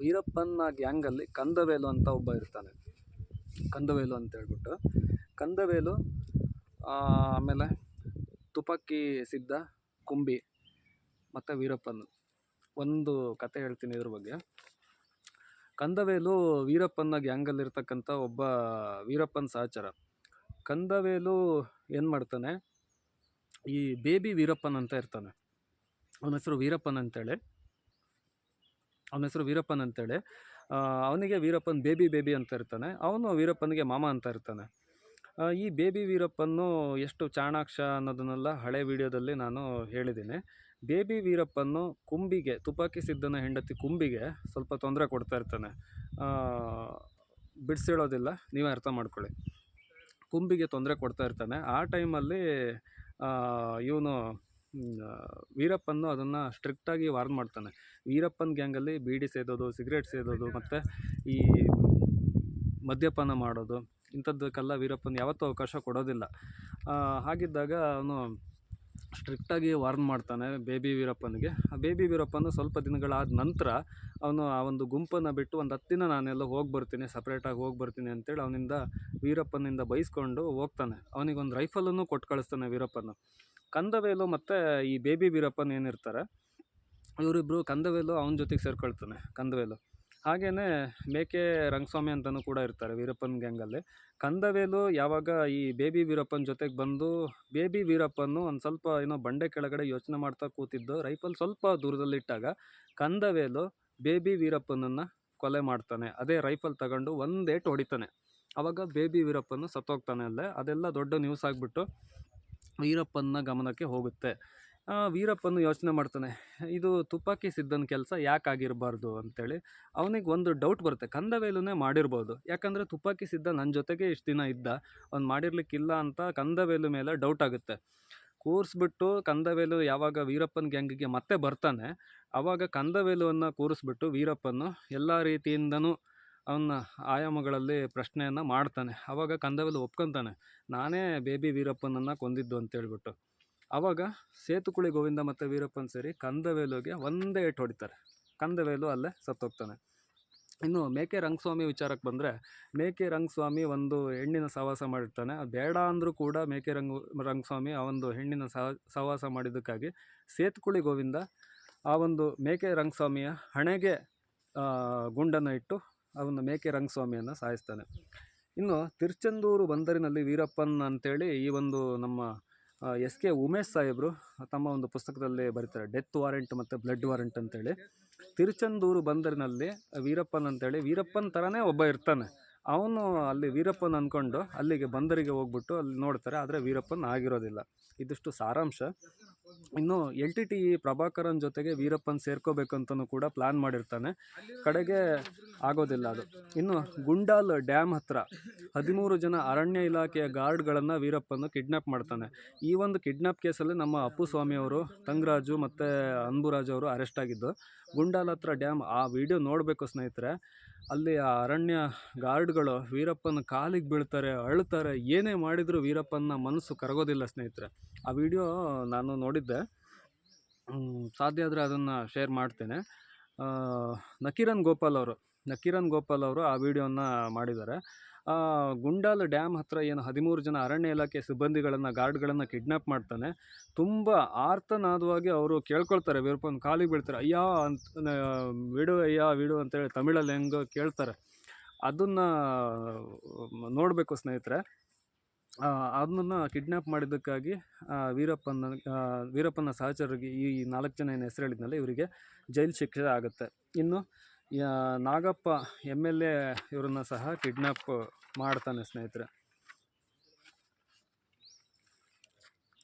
ವೀರಪ್ಪನ ಗ್ಯಾಂಗಲ್ಲಿ ಕಂದವೇಲು ಅಂತ ಒಬ್ಬ ಇರ್ತಾನೆ. ಕಂದವೇಲು ಅಂತ ಹೇಳ್ಬಿಟ್ಟು ಕಂದವೇಲು, ಆಮೇಲೆ ತುಪಾಕಿ ಸಿದ್ಧ, ಕುಂಬಿ ಮತ್ತು ವೀರಪ್ಪನ್. ಒಂದು ಕತೆ ಹೇಳ್ತೀನಿ ಇದ್ರ ಬಗ್ಗೆ. ಕಂದವೇಲು ವೀರಪ್ಪನ ಗ್ಯಾಂಗಲ್ಲಿರ್ತಕ್ಕಂಥ ಒಬ್ಬ ವೀರಪ್ಪನ ಸಹಚರ. ಕಂದವೇಲು ಏನು ಮಾಡ್ತಾನೆ, ಈ ಬೇಬಿ ವೀರಪ್ಪನ್ ಅಂತ ಇರ್ತಾನೆ. ಅವನ ಹೆಸರು ವೀರಪ್ಪನ್ ಅಂತೇಳಿ ಅವನಿಗೆ ವೀರಪ್ಪನ್ ಬೇಬಿ ಅಂತ ಇರ್ತಾನೆ. ಅವನು ವೀರಪ್ಪನಿಗೆ ಮಾಮ ಅಂತ ಇರ್ತಾನೆ. ಈ ಬೇಬಿ ವೀರಪ್ಪನ್ನು ಎಷ್ಟು ಚಾಣಾಕ್ಷ ಅನ್ನೋದನ್ನೆಲ್ಲ ಹಳೆ ವಿಡಿಯೋದಲ್ಲಿ ನಾನು ಹೇಳಿದ್ದೀನಿ. ಬೇಬಿ ವೀರಪ್ಪನ್ನು ಕುಂಬಿಗೆ, ತುಪಾಕಿ ಸಿದ್ಧನ ಹೆಂಡತಿ ಕುಂಬಿಗೆ ಸ್ವಲ್ಪ ತೊಂದರೆ ಕೊಡ್ತಾ ಇರ್ತಾನೆ. ಬಿಡಿಸಿಡೋದಿಲ್ಲ, ನೀವೇ ಅರ್ಥ ಮಾಡ್ಕೊಳ್ಳಿ. ಕುಂಬಿಗೆ ತೊಂದರೆ ಕೊಡ್ತಾ ಇರ್ತಾನೆ. ಆ ಟೈಮಲ್ಲಿ ಇವನು ವೀರಪ್ಪನ್ನು ಅದನ್ನು ಸ್ಟ್ರಿಕ್ಟಾಗಿ ವಾರ್ನ್ ಮಾಡ್ತಾನೆ. ವೀರಪ್ಪನ ಗ್ಯಾಂಗಲ್ಲಿ ಬೀಡಿ ಸೇದೋದು, ಸಿಗರೇಟ್ ಸೇದೋದು ಮತ್ತು ಈ ಮದ್ಯಪಾನ ಮಾಡೋದು ಇಂಥದ್ದಕ್ಕೆಲ್ಲ ವೀರಪ್ಪನ ಯಾವತ್ತೂ ಅವಕಾಶ ಕೊಡೋದಿಲ್ಲ. ಹಾಗಿದ್ದಾಗ ಅವನು ಸ್ಟ್ರಿಕ್ಟಾಗಿ ವಾರ್ನ್ ಮಾಡ್ತಾನೆ ಬೇಬಿ ವೀರಪ್ಪನಿಗೆ. ಆ ಬೇಬಿ ವೀರಪ್ಪನು ಸ್ವಲ್ಪ ದಿನಗಳಾದ ನಂತರ ಅವನು ಆ ಒಂದು ಗುಂಪನ್ನು ಬಿಟ್ಟು ಒಂದು 10 ದಿನ ನಾನೆಲ್ಲ ಸಪ್ರೇಟಾಗಿ ಹೋಗಿ ಬರ್ತೀನಿ ಅಂತೇಳಿ ವೀರಪ್ಪನಿಂದ ಬೈಸ್ಕೊಂಡು ಹೋಗ್ತಾನೆ. ಅವನಿಗೊಂದು ರೈಫಲನ್ನು ಕೊಟ್ಟು ಕಳಿಸ್ತಾನೆ ವೀರಪ್ಪನ. ಕಂದವೇಲು ಮತ್ತು ಈ ಬೇಬಿ ವೀರಪ್ಪನ್ ಏನಿರ್ತಾರೆ ಇವರಿಬ್ಬರು, ಕಂದವೇಲು ಅವನ ಜೊತೆಗೆ ಸೇರ್ಕೊಳ್ತಾನೆ ಕಂದವೇಲು. ಹಾಗೆಯೇ ಮೇಕೆ ರಂಗಸ್ವಾಮಿ ಅಂತಲೂ ಕೂಡ ಇರ್ತಾರೆ ವೀರಪ್ಪನ ಗ್ಯಾಂಗಲ್ಲಿ. ಕಂದವೇಲು ಯಾವಾಗ ಈ ಬೇಬಿ ವೀರಪ್ಪನ ಜೊತೆಗೆ ಬಂದು, ಬೇಬಿ ವೀರಪ್ಪನ್ನು ಒಂದು ಸ್ವಲ್ಪ ಏನೋ ಬಂಡೆ ಕೆಳಗಡೆ ಯೋಚನೆ ಮಾಡ್ತಾ ಕೂತಿದ್ದು, ರೈಫಲ್ ಸ್ವಲ್ಪ ದೂರದಲ್ಲಿಟ್ಟಾಗ ಕಂದವೇಲು ಬೇಬಿ ವೀರಪ್ಪನನ್ನು ಕೊಲೆ ಮಾಡ್ತಾನೆ. ಅದೇ ರೈಫಲ್ ತಗೊಂಡು ಒಂದೇಟು ಹೊಡಿತಾನೆ. ಆವಾಗ ಬೇಬಿ ವೀರಪ್ಪನು ಸತ್ತೋಗ್ತಾನೆ ಅಲ್ಲೇ. ಅದೆಲ್ಲ ದೊಡ್ಡ ನ್ಯೂಸ್ ಆಗಿಬಿಟ್ಟು ವೀರಪ್ಪನ ಗಮನಕ್ಕೆ ಹೋಗುತ್ತೆ. ವೀರಪ್ಪನು ಯೋಚನೆ ಮಾಡ್ತಾನೆ, ಇದು ತುಪಾಕಿ ಸಿದ್ಧನ ಕೆಲಸ ಯಾಕಾಗಿರಬಾರ್ದು ಅಂತೇಳಿ. ಅವನಿಗೆ ಒಂದು ಡೌಟ್ ಬರುತ್ತೆ, ಕಂದವೇಲುನೇ ಮಾಡಿರ್ಬೋದು. ಯಾಕಂದರೆ ತುಪಾಕಿ ಸಿದ್ಧ ನನ್ನ ಜೊತೆಗೆ ಇಷ್ಟು ದಿನ ಇದ್ದ, ಅವ್ನು ಮಾಡಿರ್ಲಿಕ್ಕಿಲ್ಲ ಅಂತ ಕಂದವೇಲು ಮೇಲೆ ಡೌಟ್ ಆಗುತ್ತೆ. ಕೂರಿಸ್ಬಿಟ್ಟು ಕಂದವೇಲು ಯಾವಾಗ ವೀರಪ್ಪನ ಗ್ಯಾಂಗಿಗೆ ಮತ್ತೆ ಬರ್ತಾನೆ, ಆವಾಗ ಕಂದವೇಲುವನ್ನು ಕೂರಿಸ್ಬಿಟ್ಟು ವೀರಪ್ಪನು ಎಲ್ಲ ರೀತಿಯಿಂದನೂ ಅವನ ಆಯಾಮಗಳಲ್ಲಿ ಪ್ರಶ್ನೆಯನ್ನು ಮಾಡ್ತಾನೆ. ಆವಾಗ ಕಂದವೇಲು ಒಪ್ಕೊತಾನೆ, ನಾನೇ ಬೇಬಿ ವೀರಪ್ಪನನ್ನು ಕೊಂದಿದ್ದು ಅಂತೇಳ್ಬಿಟ್ಟು. ಆವಾಗ ಸೇತುಕುಳಿ ಗೋವಿಂದ ಮತ್ತು ವೀರಪ್ಪನ್ ಸೇರಿ ಕಂದವೇಲುಗೆ ಒಂದೇ ಏಟು ಹೊಡಿತಾರೆ. ಕಂದವೇಲು ಅಲ್ಲೇ ಸತ್ತೋಗ್ತಾನೆ. ಇನ್ನು ಮೇಕೆ ರಂಗಸ್ವಾಮಿ ವಿಚಾರಕ್ಕೆ ಬಂದರೆ, ಮೇಕೆ ರಂಗಸ್ವಾಮಿ ಒಂದು ಹೆಣ್ಣಿನ ಸಹವಾಸ ಮಾಡಿರ್ತಾನೆ. ಅದು ಬೇಡ ಅಂದರೂ ಕೂಡ ಮೇಕೆ ರಂಗಸ್ವಾಮಿ ಆ ಒಂದು ಹೆಣ್ಣಿನ ಸಹವಾಸ ಮಾಡಿದ್ದಕ್ಕಾಗಿ ಸೇತುಕುಳಿ ಗೋವಿಂದ ಆ ಒಂದು ಮೇಕೆ ರಂಗಸ್ವಾಮಿಯ ಹಣೆಗೆ ಗುಂಡನ್ನು ಇಟ್ಟು ಅವನು ಮೇಕೆ ರಂಗಸ್ವಾಮಿಯನ್ನು ಸಾಯಿಸ್ತಾನೆ. ಇನ್ನು ತಿರುಚೆಂದೂರು ಬಂದರಿನಲ್ಲಿ ವೀರಪ್ಪನ್ ಅಂತೇಳಿ ಈ ಒಂದು ನಮ್ಮ SK ಉಮೇಶ್ ಸಾಹೇಬರು ತಮ್ಮ ಒಂದು ಪುಸ್ತಕದಲ್ಲಿ ಬರೀತಾರೆ, ಡೆತ್ ವಾರೆಂಟ್ ಮತ್ತು ಬ್ಲಡ್ ವಾರೆಂಟ್ ಅಂತೇಳಿ. ತಿರುಚೆಂದೂರು ಬಂದರಿನಲ್ಲಿ ವೀರಪ್ಪನ್ ಅಂತೇಳಿ ವೀರಪ್ಪನ್ ಥರನೇ ಒಬ್ಬ ಇರ್ತಾನೆ. ಅವನು ಅಲ್ಲಿ ವೀರಪ್ಪನ್ ಅಂದ್ಕೊಂಡು ಅಲ್ಲಿಗೆ ಬಂದರಿಗೆ ಹೋಗ್ಬಿಟ್ಟು ಅಲ್ಲಿ ನೋಡ್ತಾರೆ, ಆದರೆ ವೀರಪ್ಪನ್ ಆಗಿರೋದಿಲ್ಲ. ಇದಿಷ್ಟು ಸಾರಾಂಶ. ಇನ್ನು LTTE ಪ್ರಭಾಕರನ್ ಜೊತೆಗೆ ವೀರಪ್ಪನ್ ಸೇರ್ಕೋಬೇಕಂತನೂ ಕೂಡ ಪ್ಲ್ಯಾನ್ ಮಾಡಿರ್ತಾನೆ. ಕಡೆಗೆ ಆಗೋದಿಲ್ಲ ಅದು. ಇನ್ನು ಗುಂಡಾಲ್ ಡ್ಯಾಮ್ ಹತ್ರ 13 ಜನ ಅರಣ್ಯ ಇಲಾಖೆಯ ಗಾರ್ಡ್ಗಳನ್ನು ವೀರಪ್ಪನ್ನು ಕಿಡ್ನ್ಯಾಪ್ ಮಾಡ್ತಾನೆ. ಈ ಒಂದು ಕಿಡ್ನ್ಯಾಪ್ ಕೇಸಲ್ಲಿ ನಮ್ಮ ಅಪ್ಪುಸ್ವಾಮಿಯವರು, ತಂಗರಾಜು ಮತ್ತು ಅನ್ಬುರಾಜ್ ಅವರು ಅರೆಸ್ಟ್ ಆಗಿದ್ದು. ಗುಂಡಾಲ್ ಹತ್ರ ಡ್ಯಾಮ್, ಆ ವಿಡಿಯೋ ನೋಡಬೇಕು ಸ್ನೇಹಿತರೆ. ಅಲ್ಲಿ ಆ ಅರಣ್ಯ ಗಾರ್ಡ್ಗಳು ವೀರಪ್ಪನ ಕಾಲಿಗೆ ಬೀಳ್ತಾರೆ, ಅಳ್ತಾರೆ. ಏನೇ ಮಾಡಿದರೂ ವೀರಪ್ಪನ ಮನಸ್ಸು ಕರಗೋದಿಲ್ಲ ಸ್ನೇಹಿತರೆ. ಆ ವಿಡಿಯೋ ನಾನು ನೋಡಿದ್ದೆ, ಸಾಧ್ಯ ಆದರೆ ಅದನ್ನು ಶೇರ್ ಮಾಡ್ತೇನೆ. ನಕೀರನ್ ಗೋಪಾಲ್ ಅವರು ಆ ವಿಡಿಯೋನ ಮಾಡಿದ್ದಾರೆ. ಗುಂಡಾಲ್ ಡ್ಯಾಮ್ ಹತ್ರ ಏನು 13 ಜನ ಅರಣ್ಯ ಇಲಾಖೆ ಸಿಬ್ಬಂದಿಗಳನ್ನು, ಗಾರ್ಡ್ಗಳನ್ನು ಕಿಡ್ನ್ಯಾಪ್ ಮಾಡ್ತಾನೆ. ತುಂಬ ಆರ್ತನಾದವಾಗಿ ಅವರು ಕೇಳ್ಕೊಳ್ತಾರೆ, ವೀರಪ್ಪನ ಕಾಲಿಗೆ ಬೀಳ್ತಾರೆ. ಅಯ್ಯ ಅಂತ ವಿಡು ಅಂತೇಳಿ ತಮಿಳಲ್ಲಿ ಹೆಂಗೆ ಕೇಳ್ತಾರೆ, ಅದನ್ನು ನೋಡಬೇಕು ಸ್ನೇಹಿತರೆ. ಅದನ್ನು ಕಿಡ್ನ್ಯಾಪ್ ಮಾಡಿದ್ದಕ್ಕಾಗಿ ವೀರಪ್ಪನ ಸಹಚರರಿಗೆ, ಈ 4 ಜನ ಏನು ಹೆಸರು ಹೇಳಿದ್ನಲ್ಲ, ಇವರಿಗೆ ಜೈಲು ಶಿಕ್ಷೆ ಆಗುತ್ತೆ. ಇನ್ನು ನಾಗಪ್ಪ MLA ಇವರನ್ನು ಸಹ ಕಿಡ್ನ್ಯಾಪ್ ಮಾಡ್ತಾನೆ ಸ್ನೇಹಿತರೆ.